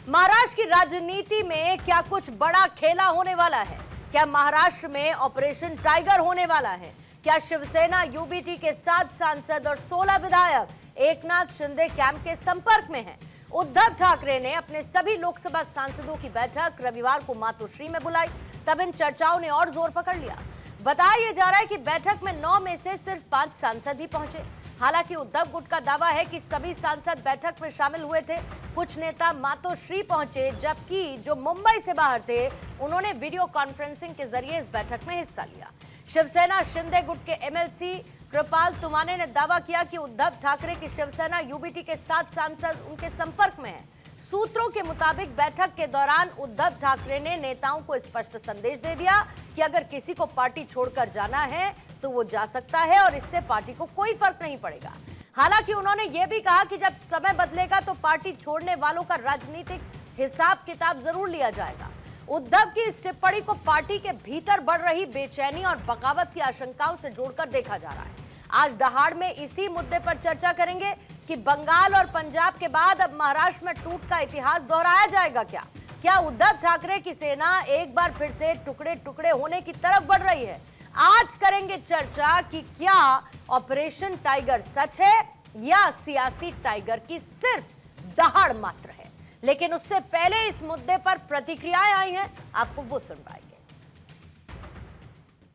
महाराष्ट्र की राजनीति में क्या कुछ बड़ा खेला होने वाला है? क्या महाराष्ट्र में ऑपरेशन टाइगर होने वाला है? क्या शिवसेना यूबीटी के 7 सांसद और 16 विधायक एकनाथ शिंदे कैंप के संपर्क में हैं? उद्धव ठाकरे ने अपने सभी लोकसभा सांसदों की बैठक रविवार को मातोश्री में बुलाई, तब इन चर्चाओं ने और जोर पकड़ लिया। बताया जा रहा है कि बैठक में 9 में से सिर्फ 5 सांसद ही पहुंचे। हालांकि उद्धव गुट का दावा है कि सभी सांसद बैठक में शामिल हुए थे। कुछ नेता मातोश्री पहुंचे, जबकि जो मुंबई से बाहर थे उन्होंने वीडियो कॉन्फ्रेंसिंग के जरिए इस बैठक में हिस्सा लिया। शिवसेना शिंदे गुट के एमएलसी कृपाल तुमाने ने दावा किया कि उद्धव ठाकरे की शिवसेना यूबीटी के 7 सांसद उनके संपर्क में हैं। सूत्रों के मुताबिक बैठक के दौरान उद्धव ठाकरे ने नेताओं को स्पष्ट संदेश दे दिया कि अगर किसी को पार्टी छोड़कर जाना है तो वो जा सकता है और इससे पार्टी को कोई फर्क नहीं पड़ेगा। हालांकि उन्होंने ये भी कहा कि जब समय बदलेगा तो पार्टी छोड़ने वालों का राजनीतिक हिसाब किताब जरूर लिया जाएगा। उद्धव की इस टिप्पणी को पार्टी के भीतर बढ़ रही बेचैनी और बगावत की आशंकाओं से जोड़कर देखा जा रहा है। आज दहाड़ में इसी मुद्दे पर चर्चा करेंगे कि बंगाल और पंजाब के बाद अब महाराष्ट्र में टूट का इतिहास दोहराया जाएगा क्या उद्धव ठाकरे की सेना एक बार फिर से टुकड़े टुकड़े होने की तरफ बढ़ रही है? आज करेंगे चर्चा कि क्या ऑपरेशन टाइगर सच है या सियासी टाइगर की सिर्फ दहाड़ मात्र है। लेकिन उससे पहले इस मुद्दे पर प्रतिक्रियाएं आई हैं, आपको वो सुनवाएंगे।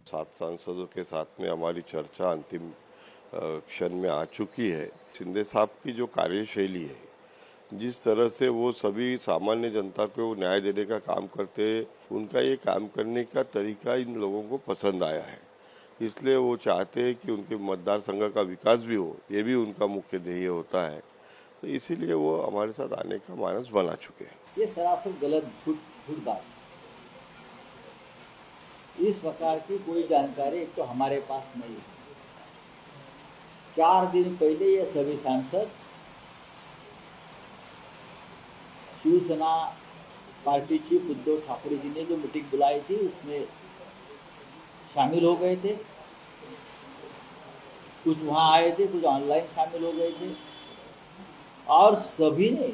7 सांसदों के साथ में हमारी चर्चा अंतिम क्षण में आ चुकी है। शिंदे साहब की जो कार्यशैली है, जिस तरह से वो सभी सामान्य जनता को न्याय देने का काम करते हैं, उनका ये काम करने का तरीका इन लोगों को पसंद आया है। इसलिए वो चाहते हैं कि उनके मतदार संघ का विकास भी हो, ये भी उनका मुख्य ध्येय होता है। तो इसीलिए वो हमारे साथ आने का मानस बना चुके हैं। ये सरासर गलत झूठ बात है। इस प्रकार की कोई जानकारी एक तो हमारे पास नहीं है। 4 दिन पहले ये सभी सांसद शिवसेना पार्टी चीफ उद्धव ठाकरे जी ने जो मीटिंग बुलाई थी उसमें शामिल हो गए थे। कुछ वहां आए थे, कुछ ऑनलाइन शामिल हो गए थे और सभी ने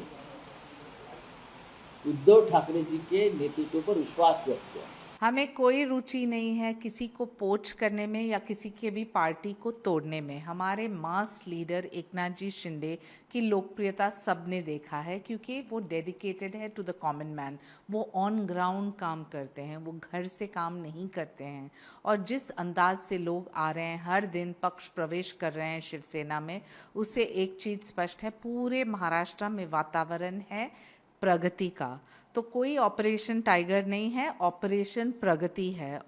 उद्धव ठाकरे जी के नेतृत्व पर विश्वास व्यक्त किया। हमें कोई रुचि नहीं है किसी को पोच करने में या किसी के भी पार्टी को तोड़ने में। हमारे मास लीडर एकनाथ जी शिंदे की लोकप्रियता सबने देखा है, क्योंकि वो डेडिकेटेड है टू द कॉमन मैन। वो ऑन ग्राउंड काम करते हैं, वो घर से काम नहीं करते हैं। और जिस अंदाज से लोग आ रहे हैं, हर दिन पक्ष प्रवेश कर रहे हैं शिवसेना में, उससे एक चीज़ स्पष्ट है, पूरे महाराष्ट्र में वातावरण है प्रगति का। तो कोई ऑपरेशन टाइगर नहीं है, ऑपरेशन प्रगति है।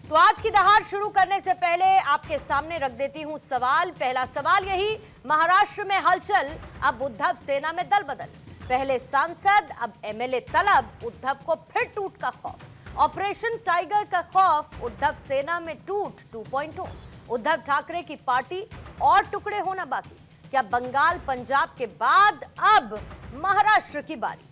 तो आज की दहाड़ शुरू करने से पहले आपके सामने रख देती हूं सवाल। पहला सवाल यही, महाराष्ट्र में हलचल, अब उद्धव सेना में दल बदल। पहले सांसद, अब एमएलए तलब, उद्धव को फिर टूट का खौफ। ऑपरेशन टाइगर का खौफ, उद्धव सेना में टूट 2.0। उद्धव ठाकरे की पार्टी और टुकड़े होना बाकी। क्या बंगाल पंजाब के बाद अब महाराष्ट्र की बारी?